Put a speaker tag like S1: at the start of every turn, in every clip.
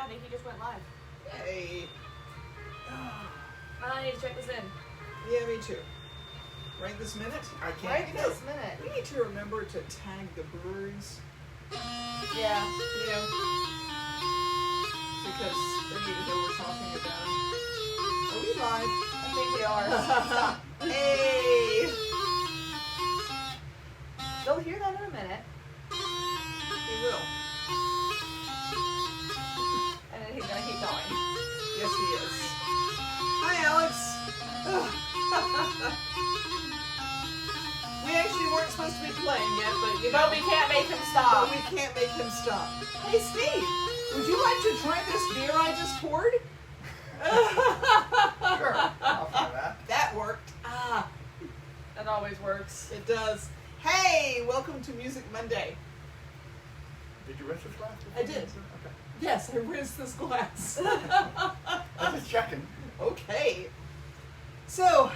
S1: happening. He just went live.
S2: Yay.
S1: I need to check this in.
S2: Yeah, me too. Right this minute?
S3: I can't.
S1: Right this minute.
S2: We need to remember to tag the breweries.
S1: Yeah.
S2: You know, because they need to know we're talking about them. Are we live?
S1: I think we are.
S2: Hey!
S1: They'll hear that in a minute.
S2: We will.
S1: And then he's going to keep going.
S2: Yes, he is. Hi, Alex. We actually weren't supposed to be playing yet, but you know.
S1: But we can't make him stop.
S2: But we can't make him stop. Hey, Steve, would you like to try this beer I just poured?
S3: Sure, I'll try that.
S2: That worked. Ah,
S1: That always works.
S2: it does. Hey, welcome to Music Monday.
S3: Did you rinse this glass?
S2: I did.
S3: Okay.
S2: Yes, I rinsed this glass.
S3: I'm just checking.
S2: Okay. So,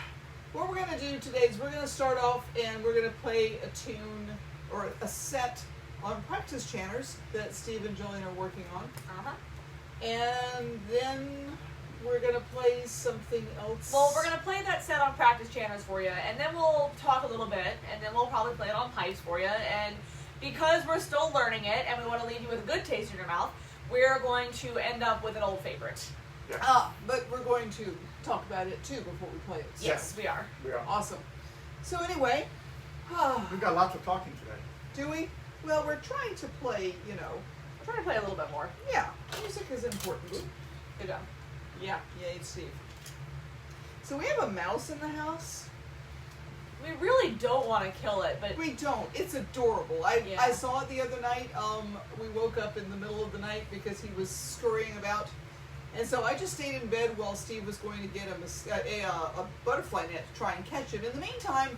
S2: what we're going to do today is we're going to start off and we're going to play a tune or a set on practice chanters that Steve and Jillian are working on.
S1: Uh-huh.
S2: And then we're going to play something else.
S1: Well, we're going to play that set on practice channels for you, and then we'll talk a little bit, and then we'll probably play it on pipes for you. And because we're still learning it, and we want to leave you with a good taste in your mouth, we're going to end up with an old favorite.
S3: Yeah.
S2: But we're going to talk about it too before we play it. So,
S1: Yes, we are.
S3: We are.
S2: awesome. So anyway,
S3: We've got lots of talking today.
S2: do we? Well, we're trying to play, you know,
S1: We're trying to play a little bit more.
S2: yeah, music is important.
S1: Good job.
S2: Yeah, yay, Steve. So we have a mouse in the house.
S1: We really don't want to kill it, but
S2: We don't. It's adorable. I
S1: Yeah.
S2: saw it the other night. We woke up in the middle of the night because he was scurrying about. And so I just stayed in bed while Steve was going to get a butterfly net to try and catch it. In the meantime,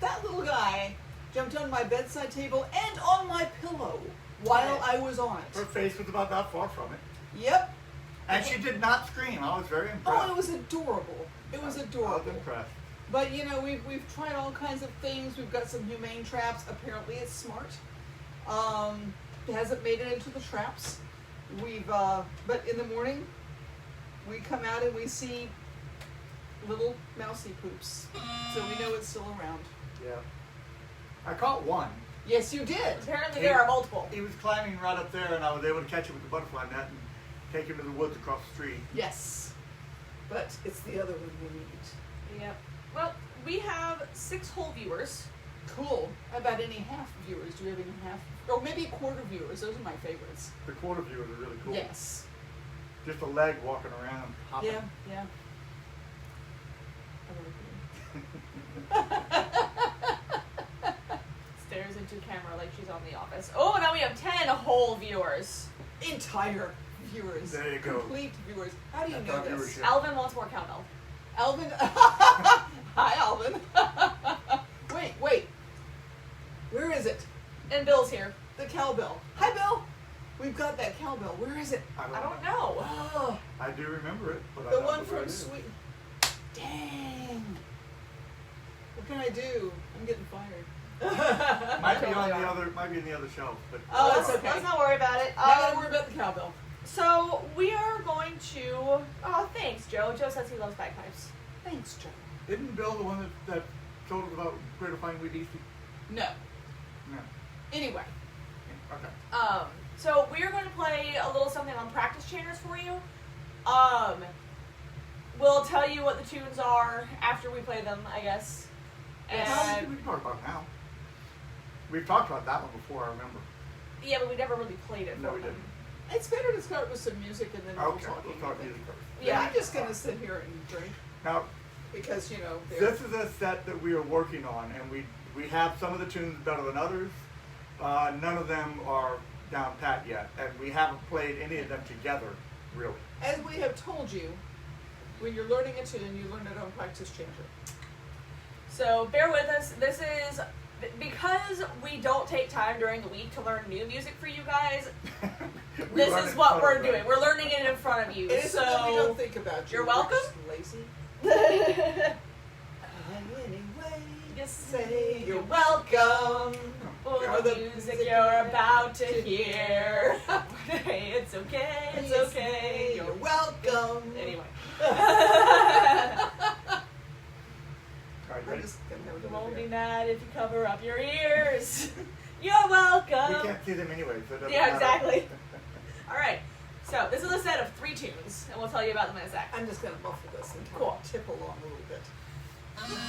S2: that little guy jumped on my bedside table and on my pillow while I was on
S3: Her
S2: it.
S3: face was about that far from it.
S2: Yep.
S3: And she did not scream. I was very impressed.
S2: Oh, it was adorable. It was
S3: I was
S2: adorable.
S3: impressed.
S2: But you know, we've tried all kinds of things. We've got some humane traps. Apparently, it's smart. It hasn't made it into the traps. But in the morning, we come out and we see little mousy poops, so we know it's still around.
S3: Yeah. I caught one.
S2: Yes, you did.
S1: apparently there are multiple.
S3: He was climbing right up there, and I was able to catch him with the butterfly net and take him to the woods across the street.
S2: Yes, but it's the other one we need.
S1: Yep. Well, we have 6 whole viewers.
S2: Cool. How about any half viewers? Do we have any half, or maybe quarter viewers? Those are my favorites.
S3: The quarter viewers are really cool.
S2: Yes.
S3: Just a leg walking around, hopping.
S2: Yeah. Yeah.
S1: Stares into camera like she's on The Office. Oh, now we have 10 whole viewers.
S2: Entire viewers.
S3: There you go.
S2: Complete viewers. How do you
S3: That's
S2: know
S3: our
S2: this?
S3: viewership.
S1: Alvin wants more cowbell.
S2: Alvin. Hi, Alvin. Wait. Where is it?
S1: And Bill's here.
S2: The cowbell. Hi, Bill. We've got that cowbell. Where is it?
S1: I don't know.
S2: Oh,
S3: I do remember it, but I
S2: the
S3: don't
S2: one
S3: know where
S2: from
S3: it is.
S2: Sweet. Dang. What can I do? I'm getting fired.
S3: Might be
S1: Totally
S3: on the
S1: are.
S3: other. Might be in the other shelf, but
S2: Oh, that's
S1: let's,
S2: okay.
S1: let's not worry about it.
S2: Not gotta worry about the cowbell.
S1: So we are going to. Oh, thanks, Joe. Joe says he loves bagpipes.
S2: Thanks, Joe.
S3: Isn't Bill the one that told us about Greater Fine Wheat Eastie?
S2: No.
S3: No.
S2: Anyway.
S3: Okay.
S1: So we are going to play a little something on practice chanters for you. We'll tell you what the tunes are after we play them, I guess.
S3: We
S1: And
S3: can talk about it now. We've talked about that one before, I remember.
S1: yeah, but we never really played it.
S3: No,
S1: for
S3: we
S1: them.
S3: didn't.
S2: It's better to start with some music and then we'll
S3: Okay,
S2: talk.
S3: we'll talk music first.
S1: Yeah.
S2: I'm just gonna sit here and drink
S3: Now,
S2: because you know.
S3: this is a set that we are working on, and we have some of the tunes better than others. None of them are down pat yet, and we haven't played any of them together, really.
S2: As we have told you, when you're learning a tune, you learn it on practice chanter.
S1: So bear with us. This is because we don't take time during the week to learn new music for you guys.
S3: We
S1: This
S3: run
S1: is
S3: in
S1: what
S3: front
S1: we're
S3: of them.
S1: doing. We're learning it in front of you.
S2: It isn't that we don't
S1: So
S2: think about you.
S1: you're
S2: we're
S1: welcome.
S2: just lazy. Anyway,
S1: just
S2: say
S1: you're
S2: you're
S1: welcome for
S2: For
S1: the
S2: the
S1: music
S2: music
S1: you're about to hear. Hey, it's okay. It's
S2: Yes,
S1: okay.
S2: You're welcome.
S1: Anyway.
S3: All right,
S2: I'm
S3: ready?
S2: just gonna have
S1: You
S2: it
S1: won't
S2: over
S1: be
S2: there.
S1: mad if you cover up your ears. You're
S3: We
S1: welcome.
S3: can't see them anyway, so it doesn't
S1: Yeah,
S3: matter.
S1: exactly. All right. So this is a set of 3 tunes, and we'll tell you about them in a sec.
S2: I'm just gonna muffle this and kind
S1: Cool.
S2: of tip along a little bit.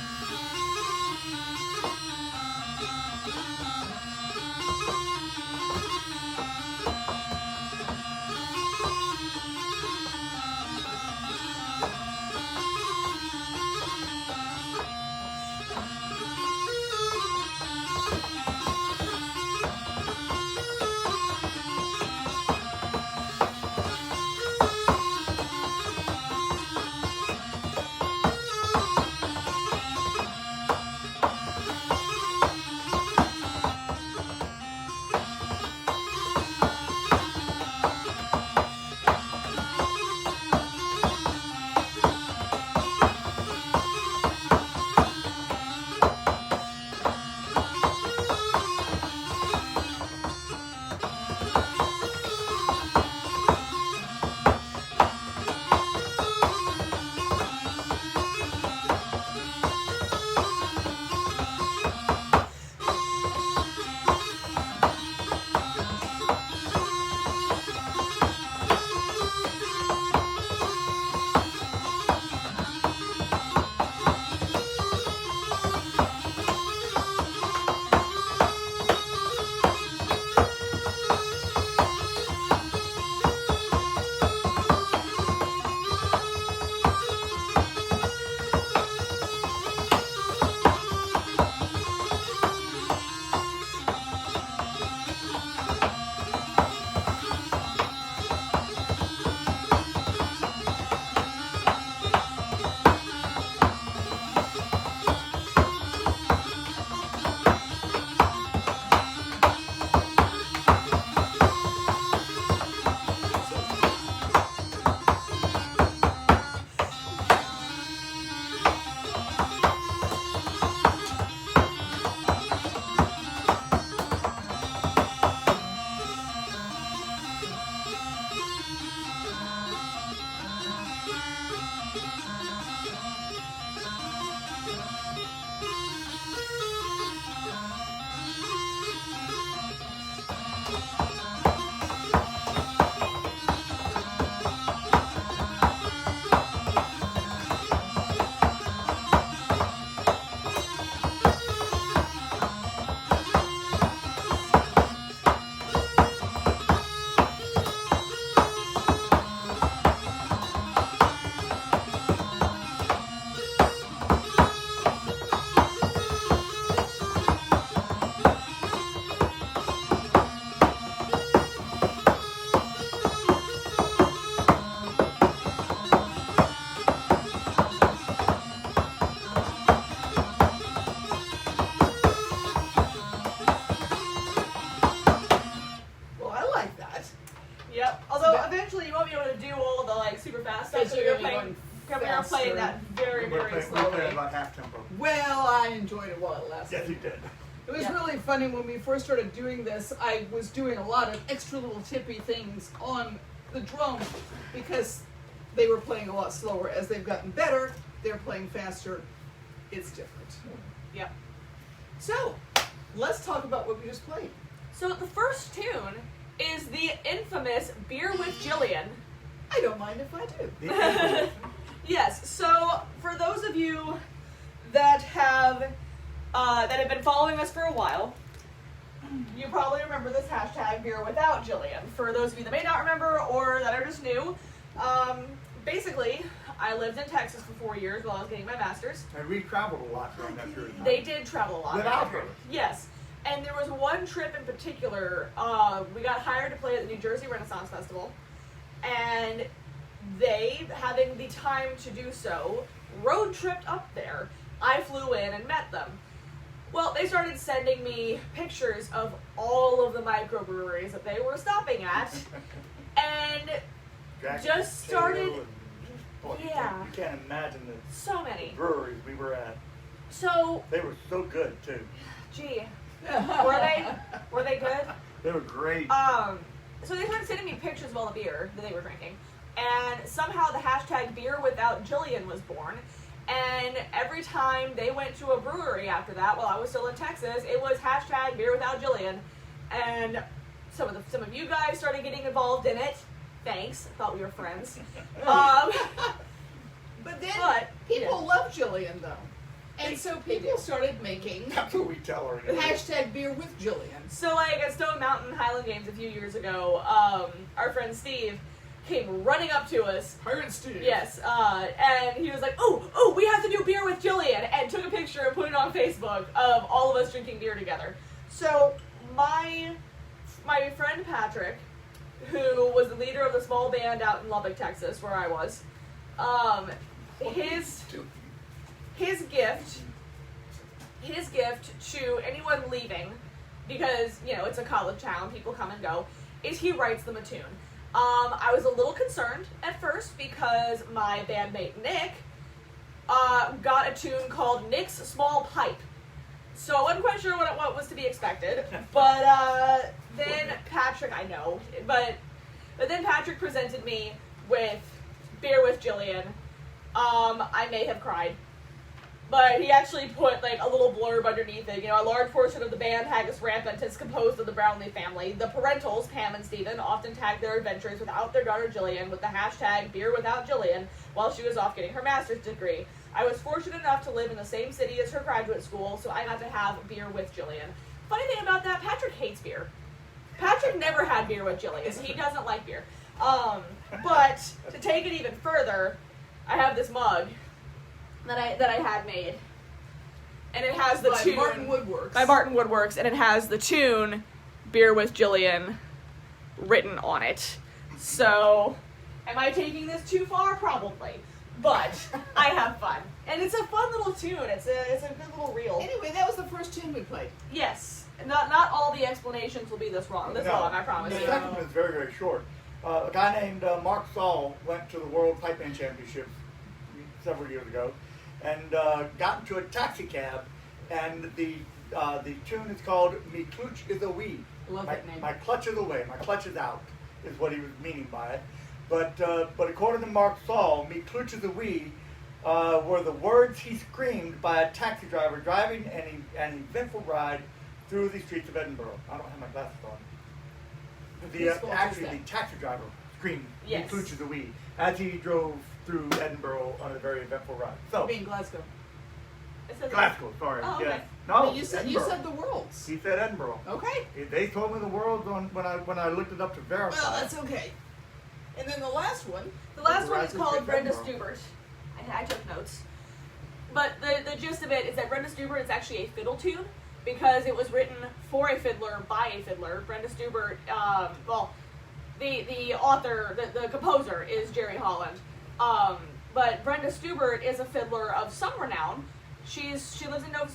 S2: Well, I like that.
S1: Yep. Although
S2: That-
S1: eventually you won't be able to do all the like super fast stuff.
S2: Yes,
S1: So
S2: you're
S1: you're
S2: gonna be
S1: playing.
S2: going
S1: We are
S2: faster.
S1: playing that very,
S3: We're
S1: very
S3: playing, we're playing
S1: slowly.
S3: about half tempo.
S2: Well, I enjoyed it while it lasted.
S3: Yes, you did.
S2: It was
S1: Yeah.
S2: really funny when we first started doing this. I was doing a lot of extra little tippy things on the drum because they were playing a lot slower. As they've gotten better, they're playing faster. It's different.
S1: Yep.
S2: So, let's talk about what we just played.
S1: So the first tune is the infamous "Beer with Jillian."
S2: I don't mind if I do.
S3: The infamous.
S1: Yes. So for those of you that have been following us for a while, you probably remember this hashtag "Beer Without Jillian." For those of you that may not remember or that are just new, basically, I lived in Texas for 4 years while I was getting my master's.
S3: And we traveled a lot during that period of time.
S1: They did travel a lot.
S3: Without her.
S1: Yes. And there was one trip in particular, we got hired to play at the New Jersey Renaissance Festival, and they, having the time to do so, road tripped up there. I flew in and met them. Well, they started sending me pictures of all of the microbreweries that they were stopping at, and
S3: Jack
S1: just
S3: Tail
S1: started-
S3: and- boy,
S1: yeah.
S3: You can't imagine the
S1: so many.
S3: breweries we were at.
S1: So,
S3: They were so good, too.
S1: gee, were they? Were they good?
S3: They were great.
S1: so they started sending me pictures of all the beer that they were drinking, and somehow the hashtag beer without Jillian was born. And every time they went to a brewery after that, while I was still in Texas, it was hashtag beer without Jillian. And some of you guys started getting involved in it. Thanks. I thought we were friends.
S2: But then people love Jillian though. And so people started making
S3: That's what we tell her.
S2: hashtag beer with Jillian.
S1: So like at Stone Mountain Highland Games a few years ago, our friend Steve came running up to us.
S2: Pirate Steve.
S1: Yes, and he was like, oh, we have to do beer with Jillian, and took a picture and put it on Facebook of all of us drinking beer together. So my friend Patrick, who was the leader of the small band out in Lubbock, Texas, where I was, his gift to anyone leaving, because, you know, it's a college town, people come and go, is he writes them a tune. I was a little concerned at first because my bandmate Nick got a tune called Nick's Small Pipe. So I wasn't quite sure what was to be expected. But then Patrick, I know, but then Patrick presented me with Beer with Jillian. I may have cried. But he actually put like a little blurb underneath it. You know, a large portion of the band Haggis Rampant is composed of the Brownlee family. The parentals, Pam and Stephen, often tag their adventures without their daughter Jillian with the hashtag beer without Jillian while she was off getting her master's degree. I was fortunate enough to live in the same city as her graduate school, so I got to have beer with Jillian. Funny thing about that, Patrick hates beer. Patrick never had beer with Jillian. He doesn't like beer. But to take it even further, I have this mug that I had made, and it has the tune by Martin Woodworks, and it has the tune "Beer with Jillian" written on it. So, am I taking this too far? Probably, but I have fun, and it's a fun little tune. It's a good little reel.
S2: Anyway, that was the first tune we played.
S1: Yes, not all the explanations will be this long. Long, I promise.
S3: The second one is very, very short. A guy named Mark Saul went to the World Pipe Band Championship several years ago, and got into a taxi cab, and the tune is called "Me Clutch is a Wee."
S2: Love that name.
S3: My clutch is away, my clutch is out, is what he was meaning by it. But according to Mark Saul, "Me Clutch is a Wee" were the words he screamed by a taxi driver driving an eventful ride through the streets of Edinburgh. I don't have my glasses on. The taxi driver screamed, "Me Clutch is a Wee," as he drove through Edinburgh on a very eventful ride. So,
S2: being Glasgow.
S3: Glasgow, sorry.
S1: Oh, okay.
S3: Yes. No,
S2: you said the worlds.
S3: He said Edinburgh.
S2: Okay.
S3: They told me the worlds when I looked it up to verify.
S2: Well, that's okay. And then the last one.
S1: The last one is called Brenda Stubert. I took notes. But the gist of it is that Brenda Stubert is actually a fiddle tune because it was written for a fiddler by a fiddler. Brenda Stubert, the author, the composer is Jerry Holland. But Brenda Stubert is a fiddler of some renown. She lived in Nova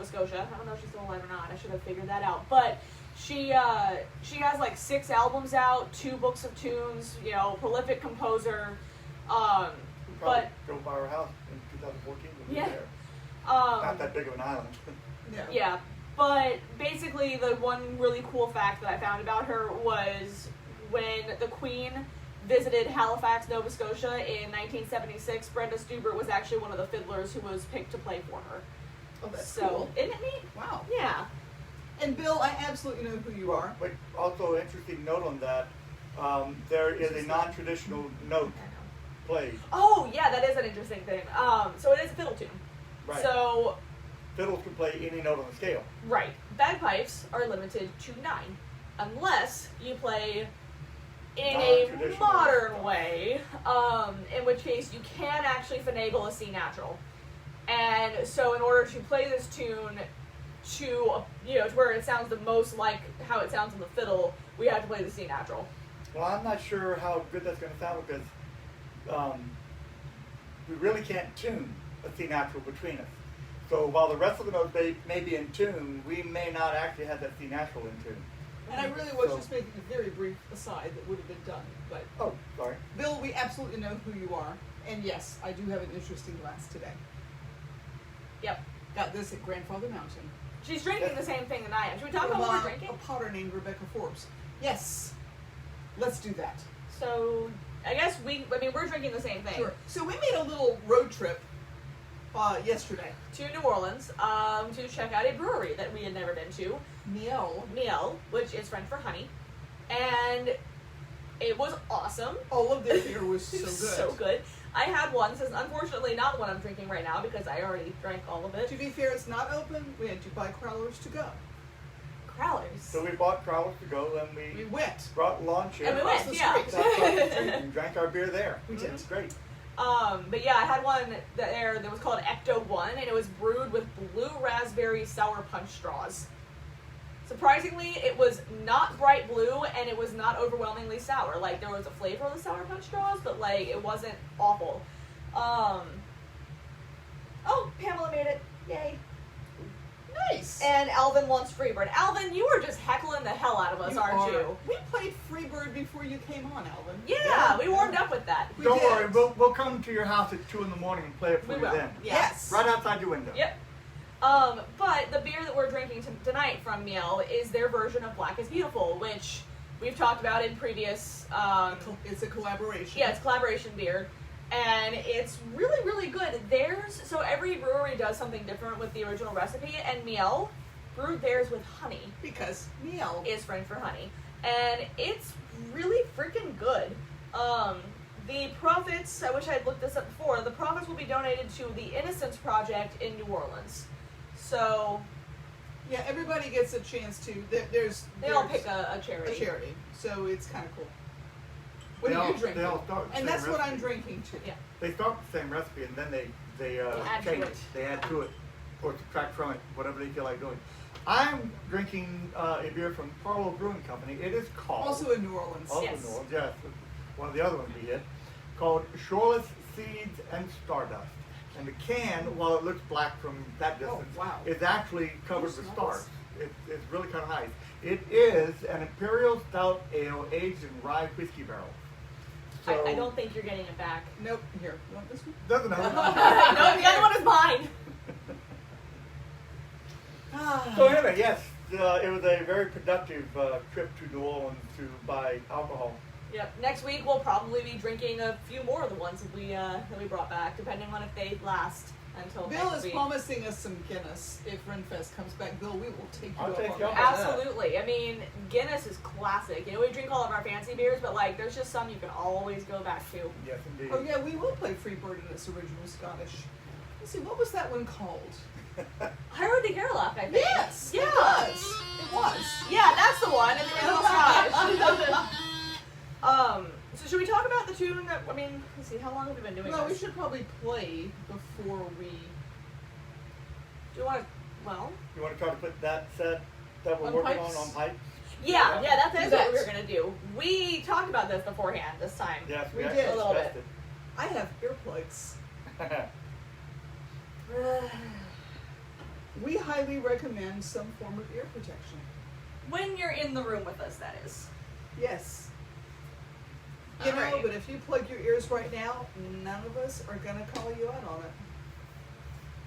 S1: Scotia. I don't know if she's still alive or not. I should have figured that out. But she has like 6 albums out, 2 books of tunes. You know, prolific composer. But
S3: drove by our house in 2014 when we were there. Not that big of an island.
S1: Yeah. But basically, the one really cool fact that I found about her was when the Queen visited Halifax, Nova Scotia in 1976, Brenda Stubert was actually one of the fiddlers who was picked to play for her.
S2: Oh, that's
S1: cool. Isn't it neat?
S2: Wow.
S1: Yeah.
S2: And Bill, I absolutely know who you are.
S3: But also, an interesting note on that, there is a non-traditional note played.
S1: Oh, yeah, that is an interesting thing. So it is a fiddle tune.
S3: Right.
S1: So
S3: fiddles can play any note on the scale.
S1: Right. Bagpipes are limited to 9, unless you play in a modern way, in which case you can actually finagle a C natural. And so in order to play this tune to where it sounds the most like how it sounds on the fiddle, we have to play the C natural.
S3: Well, I'm not sure how good that's going to sound because we really can't tune a C natural between us. So while the rest of the notes may be in tune, we may not actually have that C natural in tune.
S2: And I really was just making a very brief aside that would have been done. But
S3: oh, sorry.
S2: Bill, we absolutely know who you are. And yes, I do have an interesting glass today.
S1: Yep.
S2: Got this at Grandfather Mountain.
S1: She's drinking the same thing that I am. Should we talk about what we're drinking?
S2: A potter named Rebecca Forbes. Yes. Let's do that.
S1: So I guess we're drinking the same thing.
S2: Sure. So we made a little road trip yesterday.
S1: To New Orleans to check out a brewery that we had never been to,
S2: Miel,
S1: which is French for honey, and it was awesome.
S2: all of their beer was so good.
S1: So good. I had one. This is unfortunately not the one I'm drinking right now because I already drank all of it.
S2: To be fair, it's not open. We had to buy crowlers to go.
S1: Crowlers.
S3: So we bought Parleaux to go, and
S2: We went.
S3: brought lunch here.
S1: And we
S2: across
S1: went,
S2: the
S1: yeah.
S2: street.
S3: Across the street and drank our beer there.
S2: We did.
S3: It was great.
S1: But yeah, I had one that was called Ecto 1, and it was brewed with blue raspberry sour punch straws. Surprisingly, it was not bright blue, and it was not overwhelmingly sour. Like, there was a flavor of the sour punch straws, but, like, it wasn't awful. Oh, Pamela made it. Yay.
S2: Nice.
S1: And Alvin wants Freebird. Alvin, you were just heckling the hell out of us, aren't you?
S2: We played Freebird before you came on, Alvin.
S1: Yeah, we warmed up with that.
S2: We
S3: Don't
S2: did.
S3: worry, we'll come to your house at 2 in the morning and play it for
S1: We
S3: you
S1: will.
S3: then.
S2: Yes.
S3: Right outside your window.
S1: Yep. But the beer that we're drinking tonight from Miel is their version of Black is Beautiful, which we've talked about in previous.
S2: It's a collaboration.
S1: Yeah, it's collaboration beer, and it's really, really good. So every brewery does something different with the original recipe, and Miel brewed theirs with honey.
S2: Because Miel
S1: Is French for honey, and it's really freaking good. The profits, I wish I had looked this up before, the profits will be donated to the Innocence Project in New Orleans. So
S2: Yeah, everybody gets a chance to.
S1: they all pick a charity.
S2: a charity, so it's kind of cool. What
S3: They
S2: are
S3: all-
S2: you drinking?
S3: they all start with the
S2: And
S3: same
S2: that's what I'm
S3: recipe.
S2: drinking too.
S1: Yeah.
S3: They start with the same recipe and then they
S1: add to
S3: change
S1: it.
S3: it. They add to it or subtract from it, whatever they feel like doing. I'm drinking a beer from Parleaux Brewing Company. It is called
S2: Also in New Orleans.
S3: also
S1: Yes.
S3: New Orleans, yes, one of the other ones we hit, called Shoreless Seeds and Stardust. And the can, while it looks black from that distance,
S2: wow.
S3: is actually covered
S2: Oh,
S3: with
S2: smells.
S3: stars. It's really kind of nice. It is an imperial stout ale aged in rye whiskey barrels. So
S1: I don't think you're getting it back.
S2: Nope. Here, you want this one?
S3: doesn't
S1: No,
S3: matter.
S1: the other one is mine.
S3: So anyway, yes, it was a very productive trip to New Orleans to buy alcohol.
S1: Yep. Next week we'll probably be drinking a few more of the ones that we brought back, depending on if they last until
S2: Bill
S1: next
S2: is
S1: week.
S2: promising us some Guinness if Renfest comes back. Bill, we will take you
S3: I'll
S2: up
S3: take
S2: on
S3: you up
S2: that.
S3: on that.
S1: Absolutely. I mean, Guinness is classic. You know, we drink all of our fancy beers, but like, there's just some you can always go back to.
S3: Yes, indeed.
S2: Oh yeah, we will play Freebird in its original Scottish. Let's see, what was that one called?
S1: Howard the Gerlach, I think.
S2: Yes,
S1: Yeah.
S2: it was. It was.
S1: Yeah, that's the one. And the original Scottish. So should we talk about the tune that, I mean, let's see, how long have we been doing
S2: Well, we
S1: this?
S2: should probably play before we.
S1: Do you want to, well?
S3: You want to try to put that set that we're
S2: On
S3: working
S2: pipes?
S3: on pipe?
S1: Yeah, that's
S2: Do
S1: what
S2: that.
S1: we were going to do. We talked about this beforehand this time.
S3: Yes,
S2: We
S3: actually
S2: did.
S1: A little
S3: discussed
S2: I have earplugs.
S3: it.
S2: We highly recommend some form of ear protection.
S1: When you're in the room with us, that is.
S2: Yes. You know,
S1: Alright.
S2: but if you plug your ears right now, none of us are gonna call you out on it.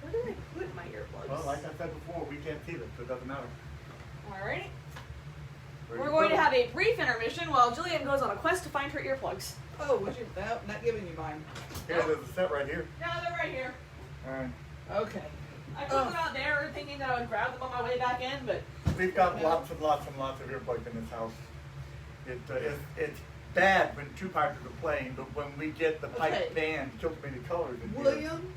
S1: Where did I put my earplugs?
S3: Well, like I said before, we can't see them, so it doesn't matter.
S1: Alrighty.
S3: Where
S1: We're
S3: you
S1: going
S3: put
S1: to
S3: 'em.
S1: have a brief intermission while Jillian goes on a quest to find her earplugs.
S2: Oh, would you? No, not giving you mine.
S3: Here, there's a set right here.
S1: No, they're right here.
S3: All right.
S2: Okay.
S1: I put them out there thinking that I would grab them on my way back in, but
S3: We've got lots and lots and lots of earplugs in this house. It's bad when two pipers are playing, but when we get the pipe
S2: Okay.
S3: band, Tilted Colors in here.
S2: William,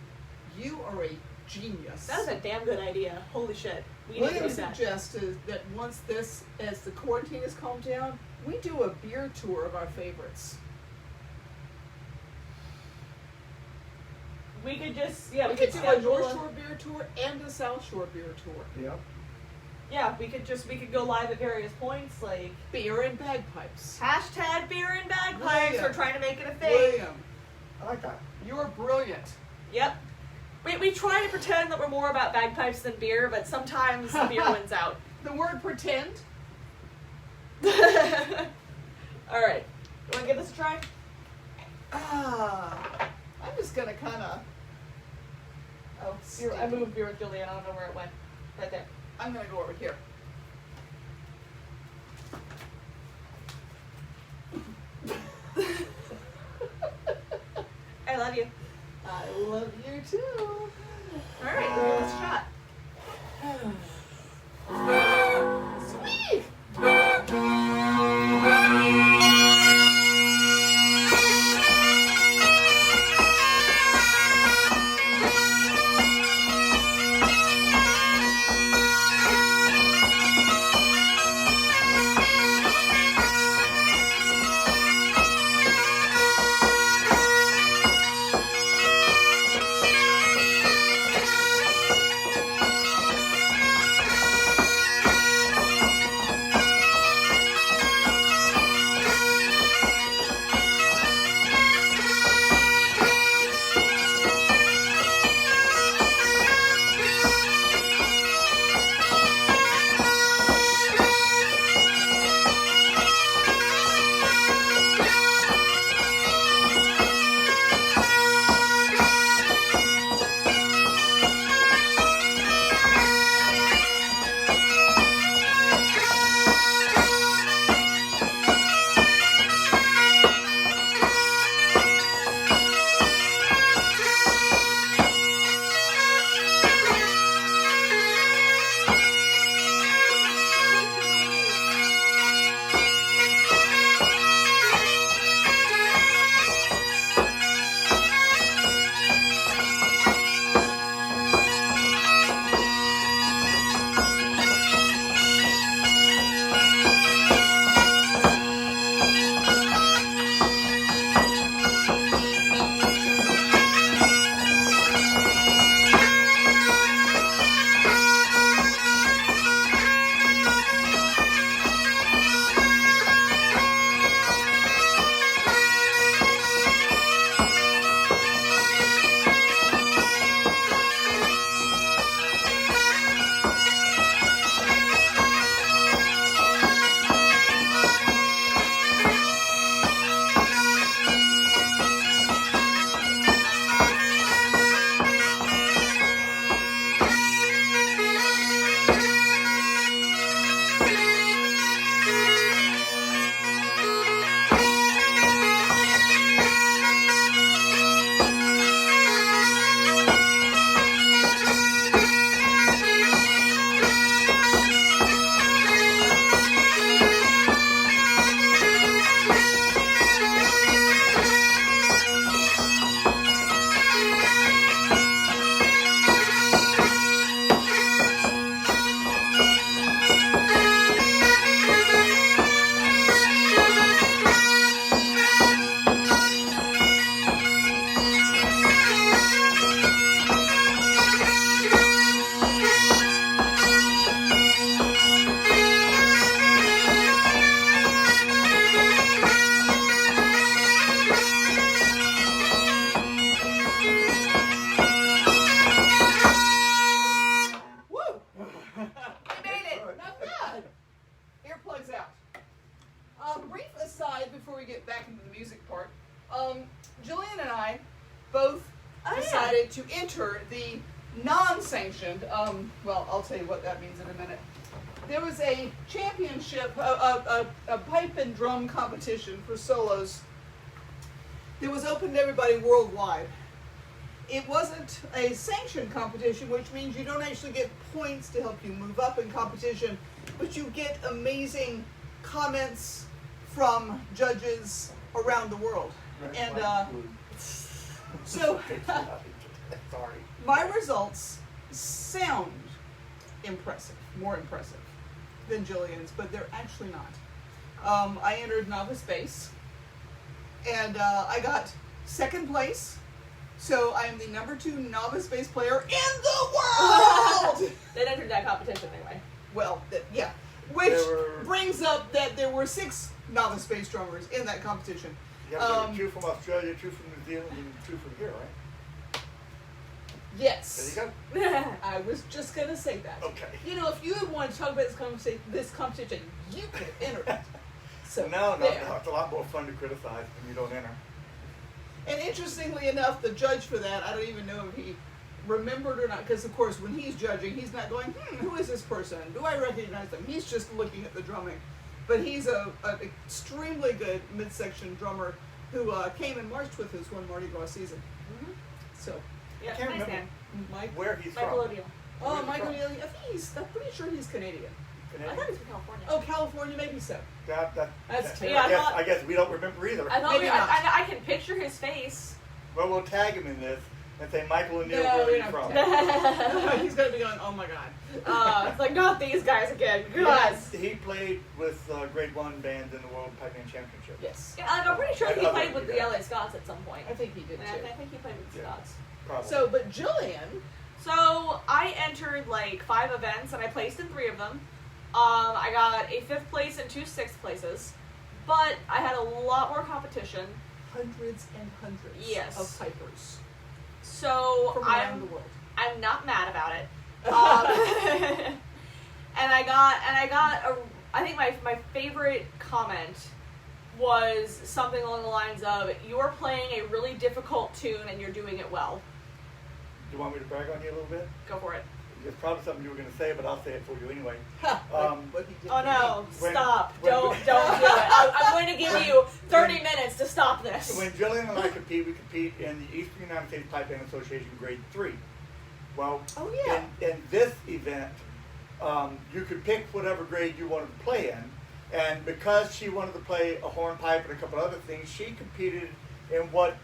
S2: you are a genius.
S1: that was a damn good idea. Holy shit. We need to
S2: William
S1: do that.
S2: suggested that once this, as the quarantine has calmed down, we do a beer tour of our favorites.
S1: We could just,
S2: We could do a
S1: schedule
S2: North Shore beer tour and a South Shore beer tour.
S3: Yep.
S1: Yeah, we could go live at various points, like
S2: Beer and bagpipes.
S1: hashtag beer and bagpipes.
S2: William.
S1: We're trying to make it a thing.
S2: William,
S3: I like that.
S2: you're brilliant.
S1: Yep. We try to pretend that we're more about bagpipes than beer, but sometimes the beer wins out.
S2: The word pretend.
S1: All right. You want to give this a try?
S2: I'm just gonna kind of. Oh,
S1: I moved beer with Julian. I don't know where it went. Right there.
S2: I'm gonna go over here.
S1: love you.
S2: I love you too.
S1: All right, give us a shot. Sweet.
S2: Jillian and I both decided to enter the non-sanctioned, well, I'll tell you what that means in a minute. There was a championship, a pipe and drum competition for solos that was open to everybody worldwide. It wasn't a sanctioned competition, which means you don't actually get points to help you move up in competition, but you get amazing comments from judges around the world. And so my results sound impressive, more impressive than Jillian's, but they're actually not. I entered novice bass, and I got second place. So I am the #2 novice bass player in the world!
S1: They entered that competition anyway.
S2: Well, yeah. Which brings up that there were 6 novice bass drummers in that competition.
S3: Yeah, there were 2 from Australia, 2 from New Zealand, and 2 from here, right?
S2: Yes.
S3: There you go.
S2: I was just going to say that.
S3: Okay.
S2: You know, if you want to talk about this competition, you could enter it. So
S3: No, it's a lot more fun to criticize when you don't enter.
S2: And interestingly enough, the judge for that, I don't even know if he remembered or not, because of course when he's judging, he's not going, who is this person? Do I recognize them? He's just looking at the drumming. But he's an extremely good midsection drummer who came and marched with us one Mardi Gras season.
S1: Mm-hmm.
S2: So,
S1: Yeah,
S3: I can't
S1: nice
S3: remember
S1: man.
S2: Mike.
S3: where he's
S1: Michael
S3: from.
S1: O'Deal.
S2: Oh,
S3: Where's he
S2: Michael
S3: from?
S2: Neely. I'm pretty sure he's Canadian.
S1: I
S3: Canadian?
S1: thought he was from California.
S2: Oh, California, maybe so. That's
S1: Yeah, I thought-
S3: I guess we don't remember either.
S1: I thought
S2: Maybe not.
S1: I can picture his face.
S3: Well, we'll tag him in this and say, Michael O'Neill,
S2: No,
S3: where are
S2: we
S3: you
S2: don't
S3: from?
S1: It's
S2: He's gonna be going, oh my god.
S1: like, not these guys again. God.
S2: Yes.
S3: He played with grade 1 bands in the World Pipe Band Championship.
S2: Yes.
S1: Yeah, like, I'm pretty sure he
S3: Other
S1: played with the
S3: guys.
S1: LA Scots at some point.
S2: I think he did
S1: Yeah,
S2: too.
S1: I think he played with the
S3: Yeah.
S1: Scots.
S3: Probably.
S2: So, but Jillian,
S1: So I entered like 5 events and I placed in 3 of them. I got a 5th place and 2 6th places, but I had a lot more competition.
S2: hundreds and hundreds
S1: Yes.
S2: of pipers
S1: So
S2: from around the world.
S1: I'm not mad about it. And I think my favorite comment was something along the lines of, you're playing a really difficult tune and you're doing it well.
S3: Do you want me to brag on you a little bit?
S1: Go for it.
S3: It's probably something you were going to say, but I'll say it for you anyway.
S2: What he did
S1: Oh
S2: to
S1: no,
S3: When-
S1: stop.
S3: when-
S1: Don't do it. I'm going to give you 30 minutes to stop this.
S3: When Jillian and I compete, we compete in the Eastern United States Pipe Band Association Grade 3. Well,
S2: Oh, yeah.
S3: in this event, you could pick whatever grade you wanted to play in. And because she wanted to play a hornpipe and a couple other things, she competed in what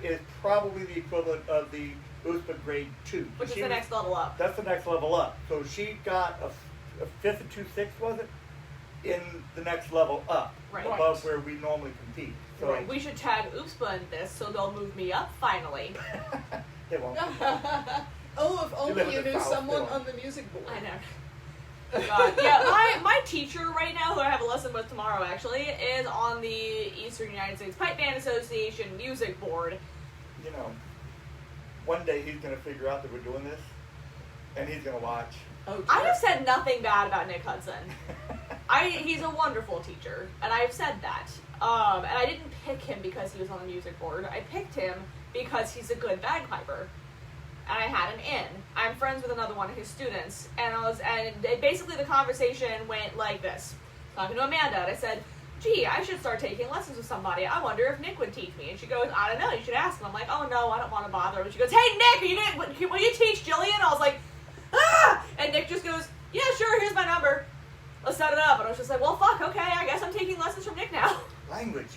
S3: is probably the equivalent of the USPA Grade 2.
S1: Which is
S3: She
S1: the
S3: was-
S1: next level up.
S3: That's the next level up. So she got a 5th and 2 6, was it? In the next level up,
S1: Right.
S3: above where we normally compete. So
S2: Right.
S1: We should tag OOPSPA in this so they'll move me up finally.
S3: they won't.
S2: Oh, if
S3: live
S2: only
S3: in
S2: you
S3: the
S2: knew
S3: South,
S2: someone
S3: don't.
S2: on the music board.
S1: I know. God. Yeah, my teacher right now, who I have a lesson with tomorrow actually, is on the Eastern United States Pipe Band Association music board.
S3: You know, one day he's going to figure out that we're doing this, and he's going to watch.
S2: Oh,
S1: I
S2: dear.
S1: have said nothing bad about Nick Hudson. He's a wonderful teacher, and I've said that. And I didn't pick him because he was on the music board. I picked him because he's a good bagpiper. And I had him in. I'm friends with another one of his students, basically the conversation went like this. Talking to Amanda, and I said, gee, I should start taking lessons with somebody. I wonder if Nick would teach me. And she goes, I don't know, you should ask him. I'm like, oh no, I don't want to bother him. And she goes, hey Nick, will you teach Jillian? I was like, ah! And Nick just goes, yeah, sure, here's my number. Let's set it up. And I was just like, well, fuck, okay, I guess I'm taking lessons from Nick now.
S3: Language.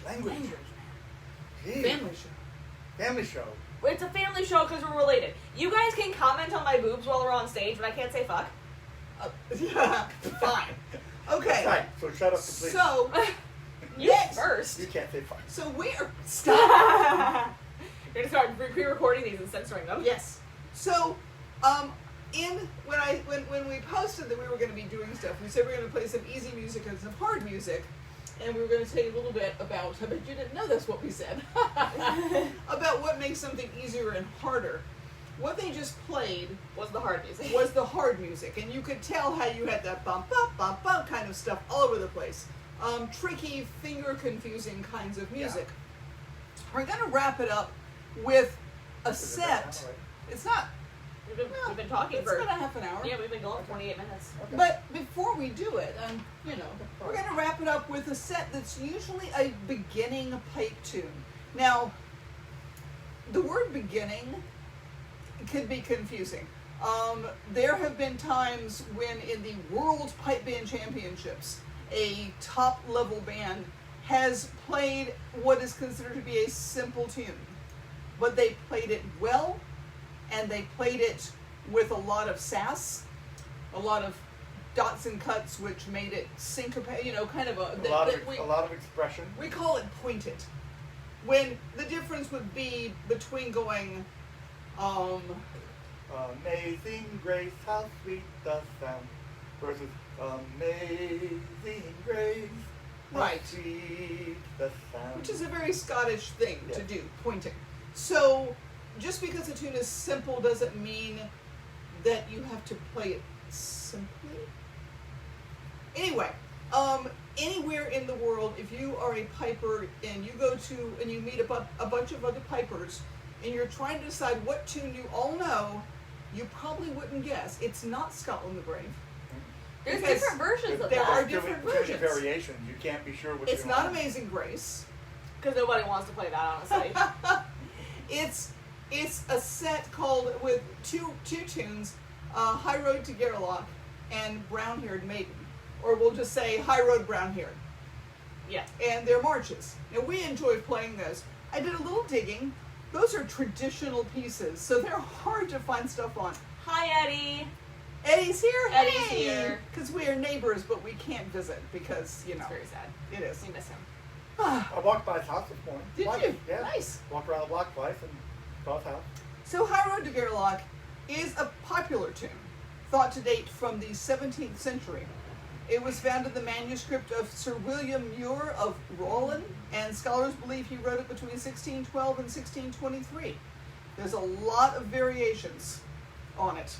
S3: Gee.
S2: Family show.
S3: Family show.
S1: It's a family show because we're related. You guys can comment on my boobs while we're on stage, but I can't say fuck.
S2: Yeah, fine. Okay.
S3: Right. So shut up, please.
S2: So,
S1: You
S2: Yes.
S1: first.
S3: You can't say fuck.
S2: so we're stop.
S1: You're gonna start pre-recording these and censoring them.
S2: Yes. So, when we posted that we were going to be doing stuff, we said we were going to play some easy music and some hard music, and we were going to tell you a little bit about. I bet you didn't know that's what we said about what makes something easier and harder. What they just played
S1: Was the hard music.
S2: was the hard music, and you could tell how you had that bump, bump, bump, bump kind of stuff all over the place. Tricky, finger-confusing kinds of music. We're going to wrap it up with a
S3: Is it that
S2: set.
S3: now, right?
S2: It's not.
S1: We've been talking
S2: It's
S1: for
S2: about a half an hour.
S1: yeah, we've been going for 28 minutes.
S3: Okay.
S2: But before we do it, we're going to wrap it up with a set that's usually a beginning pipe tune. Now, the word beginning can be confusing. There have been times when in the World Pipe Band Championships, a top-level band has played what is considered to be a simple tune. But they played it well, and they played it with a lot of sass, a lot of dots and cuts, which made it syncopate, kind of
S3: A lot of expression.
S2: we call it pointed. When the difference would be between going,
S3: Amazing grace, how sweet the sound, versus amazing grace, how
S2: Right.
S3: sweet the sound.
S2: which is a very Scottish thing to
S3: Yeah.
S2: do, pointing. So, just because a tune is simple doesn't mean that you have to play it simply. Anyway, anywhere in the world, if you are a piper and you go to and you meet a bunch of other pipers and you're trying to decide what tune you all know, you probably wouldn't guess. It's not Scotland the Brave.
S1: There's
S2: Because
S1: different versions of
S2: there
S1: that.
S2: are
S3: There's
S2: different
S3: too many
S2: versions.
S3: variations. You can't be sure which
S2: It's
S3: one.
S2: not Amazing Grace.
S1: Because nobody wants to play that, honestly.
S2: It's a set called with two tunes, High Road to Gerlach and Brown Haired Maiden. Or we'll just say High Road Brown Haired.
S1: Yeah.
S2: And they're marches. Now we enjoy playing those. I did a little digging. Those are traditional pieces, so they're hard to find stuff on.
S1: Hi, Eddie.
S2: Eddie's here.
S1: Eddie's
S2: Hey!
S1: here.
S2: Because we are neighbors, but we can't visit because, you know.
S1: It's very sad.
S2: It is.
S1: We miss him.
S3: I walked by his house this morning.
S2: Did
S3: Twice.
S2: you?
S3: Yeah.
S2: Nice.
S3: Walked around the block twice and saw his house.
S2: So High Road to Gerlach is a popular tune, thought to date from the 17th century. It was found in the manuscript of Sir William Muir of Rawlin, and scholars believe he wrote it between 1612 and 1623. There's a lot of variations on it,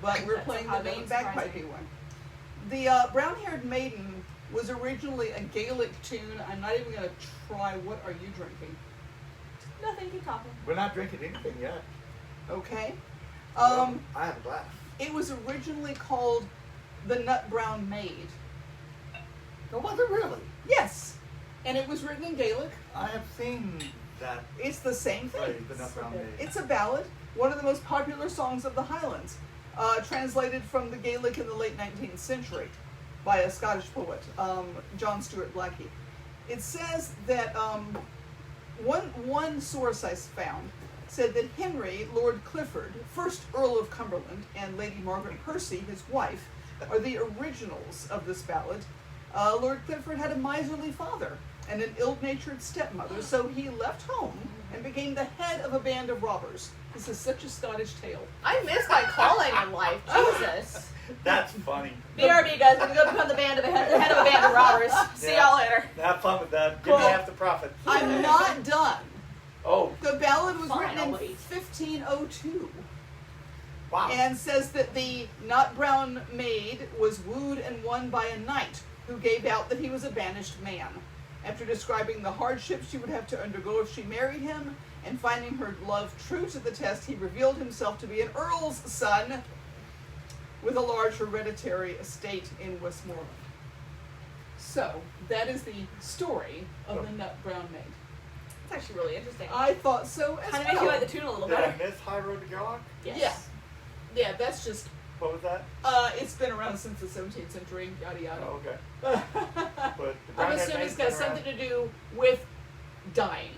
S2: but we're
S1: That's
S2: playing
S1: somehow
S2: the main
S1: doesn't surprise
S2: bagpipey
S1: me.
S2: one. The Brown-Haired Maiden was originally a Gaelic tune. I'm not even going to try. What are you drinking?
S1: Nothing, keep talking.
S3: We're not drinking anything yet.
S2: Okay.
S3: I have a glass.
S2: It was originally called the Nut Brown Maid.
S3: Oh, was it really?
S2: Yes. And it was written in Gaelic.
S3: I have seen that
S2: It's the same
S3: phrase,
S2: thing.
S3: the Nut Brown Maid.
S2: It's a ballad, one of the most popular songs of the Highlands, translated from the Gaelic in the late 19th century by a Scottish poet, John Stuart Blackie. It says that one source I found said that Henry, Lord Clifford, first Earl of Cumberland, and Lady Margaret Percy, his wife, are the originals of this ballad. Lord Clifford had a miserly father and an ill-natured stepmother, so he left home and became the head of a band of robbers. This is such a Scottish tale.
S1: I missed my calling in life. Jesus.
S3: That's funny.
S1: BRB, guys. We're going to go become the head of a band of robbers. See
S3: Yeah.
S1: y'all later.
S3: Have fun with that. Give me
S2: Cool.
S3: half the profit.
S2: I'm not done.
S3: Oh,
S2: The ballad was
S1: Fine,
S2: written
S1: I'll
S2: in
S1: wait.
S2: 1502
S3: wow.
S2: and says that the Nut Brown Maid was wooed and won by a knight who gave out that he was a banished man. After describing the hardships she would have to undergo if she married him and finding her love true to the test, he revealed himself to be an earl's son with a large hereditary estate in Westmoreland. So, that is the story of the Nut Brown Maid.
S1: It's actually really interesting.
S2: I thought so as
S1: Kind of
S2: well.
S1: makes you like the tune a little
S3: Did I
S1: better.
S3: miss High Road to Gerlach?
S1: Yes.
S2: Yeah, that's just,
S3: What was that?
S2: it's been around since the 17th century, yada yada.
S3: Oh, okay. But the
S2: I'm
S3: Brown Haired
S2: assuming
S3: Maid's
S2: it's got
S3: been around.
S2: something to do with dying,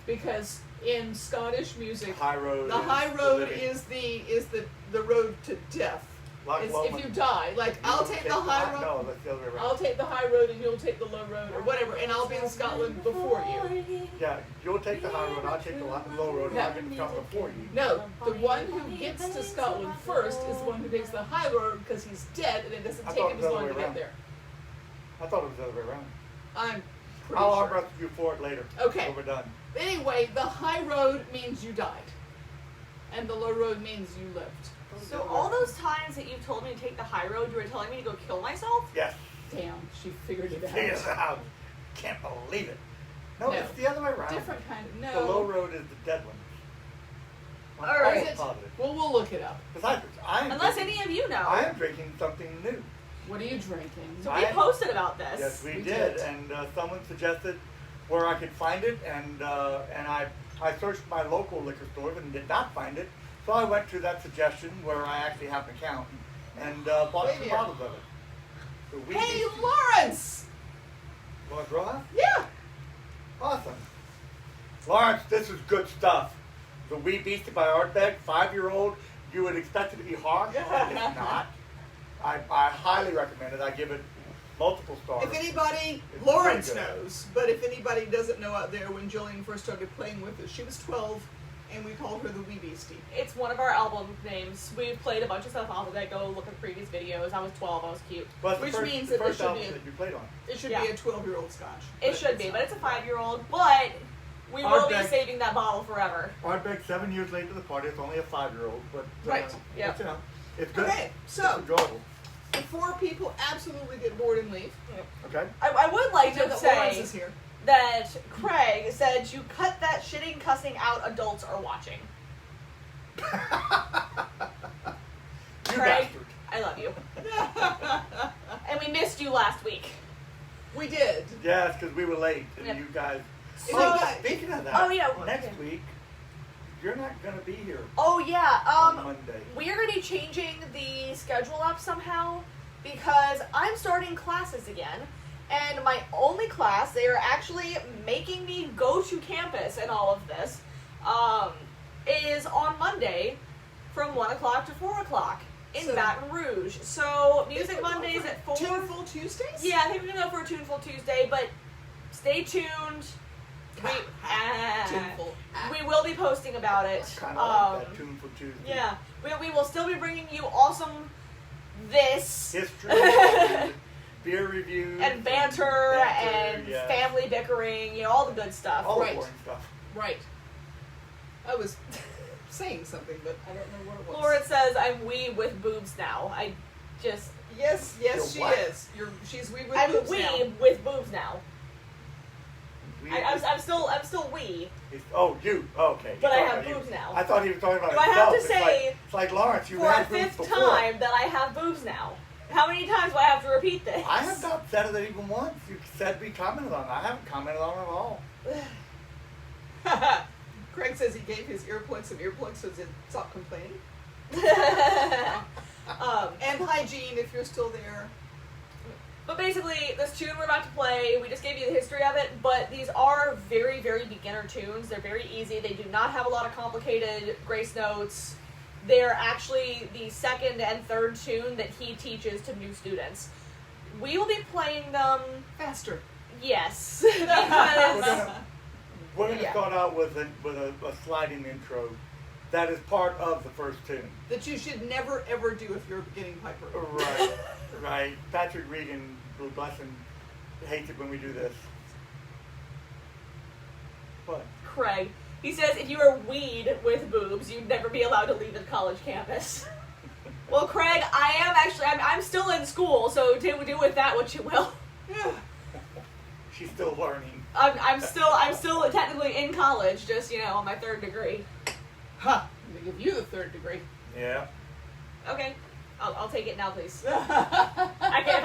S2: because in Scottish music,
S3: High Road.
S2: the high road
S3: living.
S2: is the road to death.
S3: Like
S2: It's
S3: low
S2: if
S3: one.
S2: you die, like I'll take the high road.
S3: No, that's the other way around.
S2: I'll take the high road and you'll take the low road or whatever, and I'll be in Scotland before you.
S3: Yeah, you'll take the high road, I'll take the low road, and I'll get to Scotland before you.
S2: No, the one who gets to Scotland first is the one who takes the high road because he's dead, and it doesn't
S3: I
S2: take
S3: thought
S2: him
S3: it
S2: as
S3: was the
S2: long
S3: other
S2: to
S3: way
S2: get
S3: around.
S2: there.
S3: I thought it was the other way around.
S2: I'm pretty
S3: I'll
S2: sure.
S3: arm wrestle you for it later.
S2: Okay.
S3: When we're done.
S2: Anyway, the high road means you died, and the low road means you lived.
S1: So all those times that you've told me to take the high road, you were telling me to go kill myself?
S3: Yes.
S2: Damn, she figured it
S3: Figure it
S2: out.
S3: out. Can't believe it. No,
S2: No.
S3: it's the other way around.
S2: Different kind of
S3: The low
S2: no.
S3: road is the dead one. I'm
S1: All right.
S3: almost
S2: Is it?
S3: positive.
S2: Well, we'll look it up.
S3: Besides, I am
S1: Unless
S3: drinking,
S1: any of you know.
S3: I am drinking something new.
S2: What are you drinking?
S1: So we posted about this.
S3: Yes, we
S2: We
S3: did,
S2: did.
S3: and someone suggested where I could find it, and I searched my local liquor stores and did not find it, so I went to that suggestion where I actually have an account and bought
S2: Wait
S3: some
S2: here.
S3: bottles of it. So we
S2: Hey, Lawrence!
S3: want to draw?
S2: Yeah.
S3: Awesome. Lawrence, this is good stuff. The Wee Beastie by Ardbeg, 5-year-old. You would expect it to be harsh. It's not. I highly recommend it. I give it multiple stars.
S2: If anybody,
S3: It's
S2: Lawrence
S3: very good.
S2: knows, but if anybody doesn't know out there, when Jillian first started playing with us, she was 12, and we called her the Wee Beastie.
S1: It's one of our album names. We've played a bunch of stuff off of it. Go look at previous videos. I was 12. I was cute.
S3: Well, it's
S2: Which
S3: the first,
S2: means
S3: the
S2: that this
S3: first
S2: should
S3: album
S2: be a-
S3: that you played on.
S2: It should
S1: Yeah.
S2: be a 12-year-old scotch.
S1: It should be, but it's a 5-year-old. But we will be
S3: Ardbeg-
S1: saving that bottle forever.
S3: Ardbeg, 7 years late to the party. It's only a 5-year-old, but
S2: Right,
S1: yeah.
S3: it's, you know, it's good.
S2: Okay,
S3: It's
S2: so
S3: enjoyable.
S2: before people absolutely get bored and leave,
S3: Okay.
S1: I would like
S2: know
S1: to
S2: that Lawrence
S1: say
S2: is here.
S1: that Craig said to cut that shitting cussing out adults are watching.
S3: You
S1: Craig,
S3: bastard.
S1: I love you. And we missed you last week.
S2: We did.
S3: Yeah, it's because we were late, and
S1: Yep.
S3: you guys
S1: So,
S3: Speaking of that,
S1: oh, yeah,
S3: next
S1: okay.
S3: week, you're not going to be here
S1: oh yeah,
S3: on Monday.
S1: we are going to be changing the schedule up somehow because I'm starting classes again. And my only class, they are actually making me go to campus and all of this, is on Monday from 1 o'clock to 4 o'clock in
S2: So-
S1: Baton Rouge. So, Music Mondays at 4.
S2: Tuneful Tuesdays?
S1: Yeah, I think we're going to go for a Tuneful Tuesday, but stay tuned.
S2: Tuneful.
S1: We will be posting about it.
S3: Kind of like that Tune for Tuesday.
S1: Yeah, we will still be bringing you awesome this
S3: History, and beer reviews,
S1: and banter and
S3: yeah.
S1: family bickering, you know, all the good stuff.
S3: all
S2: Right.
S3: the boring stuff.
S2: Right. I was saying something, but I don't know what it was.
S1: Lauren says I'm wee with boobs now. I just
S2: Yes,
S3: You're
S2: she
S3: what?
S2: is. She's wee with
S1: I'm
S2: boobs
S1: wee
S2: now.
S1: with boobs now.
S3: We-
S1: I'm still wee.
S3: Oh, you. Oh, okay.
S1: But I
S3: You're
S1: have
S3: talking about
S1: boobs
S3: you.
S1: now.
S3: I thought he was talking about
S1: Do I
S3: himself.
S1: have to
S3: It's
S1: say
S3: it's like Lawrence, you
S1: for a
S3: had boobs
S1: fifth
S3: before.
S1: time that I have boobs now? How many times do I have to repeat this?
S3: I have not said it even once. You said we commented on it. I haven't commented on it at all.
S2: Craig says he gave his earplugs some earplugs so he'd stop complaining. And hygiene if you're still there.
S1: But basically, this tune we're about to play, we just gave you the history of it, but these are very, very beginner tunes. They're very easy. They do not have a lot of complicated grace notes. They're actually the second and third tune that he teaches to new students. We will be playing them,
S2: Faster.
S1: yes,
S3: We're
S1: because
S3: gonna, we're gonna
S1: Yeah.
S3: start out with a sliding intro. That is part of the first tune.
S2: That you should never ever do if you're a beginning piper.
S3: Right, right. Patrick Regan, bless him, hates it when we do this. What?
S1: Craig, he says if you are weed with boobs, you'd never be allowed to leave the college campus. Well, Craig, I'm still in school, so do with that what you will.
S2: Yeah.
S3: She's still learning.
S1: I'm still technically in college, just, you know, on my third degree.
S2: Ha! I'm gonna give you the third degree.
S3: Yeah.
S1: Okay, I'll take it now, please. If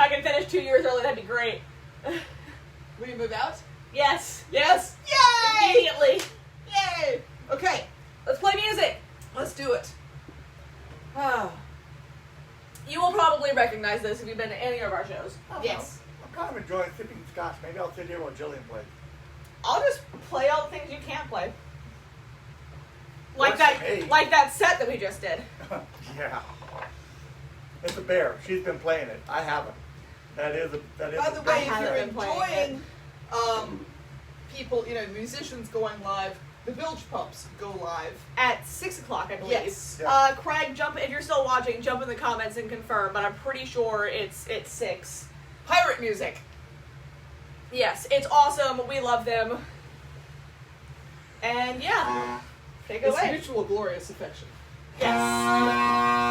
S1: I can finish 2 years early, that'd be great.
S2: Will you move out?
S1: Yes,
S2: Yes! Yay!
S1: immediately.
S2: Yay! Okay,
S1: Let's play music.
S2: let's do it. Ah.
S1: You will probably recognize this if you've been to any of our shows.
S2: Yes.
S3: I'm kind of enjoying sipping scotch. Maybe I'll sit here while Jillian plays.
S1: I'll just play all the things you can't play. Like
S3: Works for me.
S1: that set that we just did.
S3: Yeah. It's a bear. She's been playing it. I haven't. That is.
S2: By the
S3: a
S2: way,
S1: I
S2: if
S1: haven't
S2: you're
S1: been playing
S2: enjoying people, you know, musicians going live, the Bilge Pumps go live.
S1: At 6 o'clock, I believe.
S2: Yes.
S3: Yeah.
S1: Craig, jump if you're still watching. Jump in the comments and confirm. But I'm pretty sure it's 6.
S2: Pirate music.
S1: Yes, it's awesome. We love them. And yeah, take it
S2: It's
S1: away.
S2: mutual glorious affection.
S1: Yes.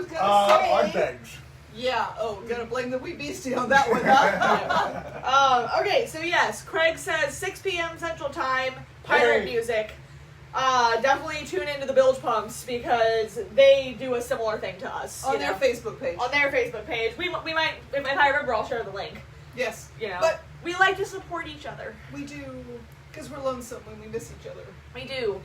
S2: was gonna say.
S3: Ardbegs.
S2: Yeah. Oh, gonna blame the wee beastie on that one. Huh?
S1: Okay, so yes, Craig says 6 p.m. Central Time, pirate
S3: Hey.
S1: music. Definitely tune into the Bilge Pumps because they do a similar thing to us.
S2: On
S1: you
S2: their
S1: know?
S2: Facebook page.
S1: On their Facebook page. We might, if I remember, I'll share the link.
S2: Yes.
S1: You know,
S2: But
S1: we like to support each other.
S2: we do, because we're lonesome when we miss each other.
S1: We do.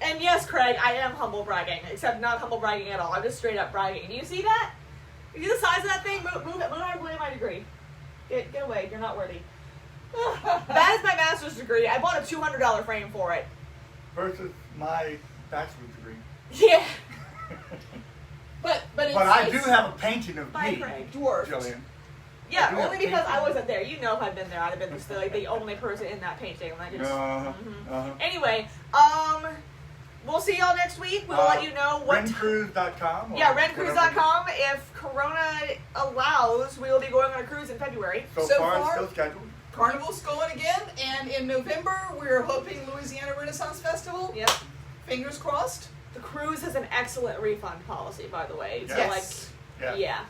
S1: And yes, Craig, I am humble bragging, except not humble bragging at all. I'm just straight up bragging. Do you see that? You see the size of that thing? Move it. Move out of the way of my degree. Get away. You're not worthy. That is my master's degree. I bought a $200 frame for it.
S3: Versus my bachelor's degree.
S1: Yeah.
S2: But it's,
S3: I do have a painting of
S1: Bye,
S3: me,
S1: Craig.
S2: dwarfed.
S3: Jillian.
S1: Yeah,
S3: I do
S1: only
S3: have
S1: because I
S3: painting.
S1: wasn't there. You know, if I'd been there, I'd have been just the only person in that painting. Like, it's, Anyway, we'll see y'all next week. We'll let you know what.
S3: Rentcruise.com.
S1: Yeah, rentcruise.com. If Corona allows, we will be going on a cruise in February.
S3: So
S2: So
S3: far,
S2: far-
S3: it's still scheduled.
S2: Carnival's going again, and in November we're hoping Louisiana Renaissance Festival.
S1: Yep.
S2: Fingers crossed.
S1: The cruise has an excellent refund policy, by the way. So,
S2: Yes.
S1: yeah.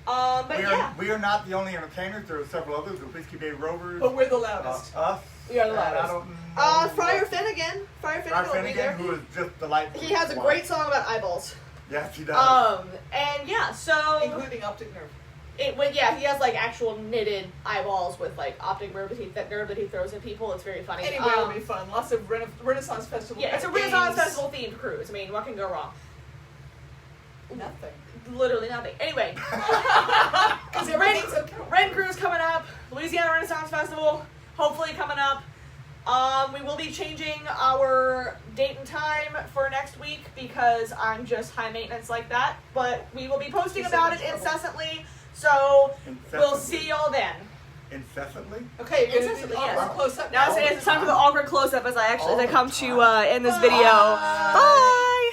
S1: But yeah,
S3: We are not the only entertainers. There are several others. The Whiskey Bay Rovers.
S2: But we're the loudest.
S3: Us.
S1: We are the
S3: and I
S1: loudest.
S3: don't know
S1: Friar
S3: what-
S1: Finnegan. Friar
S3: Friar
S1: Finnegan will be there.
S3: Finnegan, who is just delightful.
S1: He has a great song about eyeballs.
S3: Yes, he does.
S1: And yeah, so
S2: Including optic nerve.
S1: he has like actual knitted eyeballs with like optic nerve that he throws at people. It's very funny.
S2: Anyway, it'll be fun. Lots of Renaissance Festival.
S1: Yeah, it's a
S2: games.
S1: Renaissance Festival themed cruise. I mean, what can go wrong?
S2: Nothing.
S1: Literally nothing. Anyway,
S2: Because everything's okay.
S1: Ren Cruise coming up. Louisiana Renaissance Festival hopefully coming up. We will be changing our date and time for next week because I'm just high maintenance like that. But we will be posting
S2: You're
S1: about
S2: so
S1: it
S2: much trouble.
S1: incessantly. So we'll
S3: Incessantly.
S1: see y'all then.
S3: Incessantly?
S2: Okay, you're gonna do
S1: Incessantly,
S2: the
S1: yes.
S2: awkward close up
S1: Now
S2: now.
S1: it's time for the awkward close up as I
S3: All
S1: come
S3: the
S1: to
S3: time.
S1: end this video.
S2: Bye.
S1: Bye.